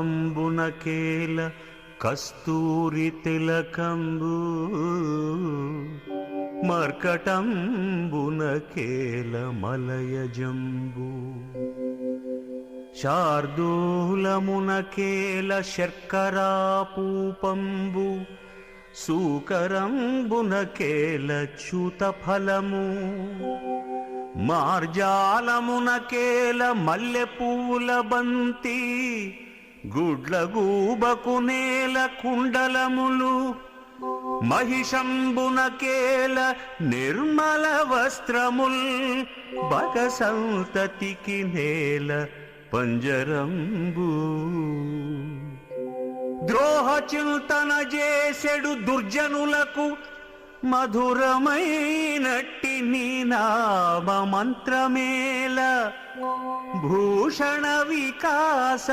గార్ధబంబునకేల కస్తూరి తిలకంబు మర్కటంబునకేల మలయజంబు శార్దూలమునకేల శర్కరాపూపంబు సూకరంబునకేల చ్యుతఫలము మార్జాలమునకేల మల్లెపూల బంతి గుడ్లగూబకునేల కుండలములు మహిషంబునకేల నిర్మల వస్త్రముల్ బగసంతతికి నేల పంజరంబు ద్రోహ చింతన చేసెడు దుర్జనులకు మధురమైనట్టి నీ నామ మంత్రమేల భూషణ వికాస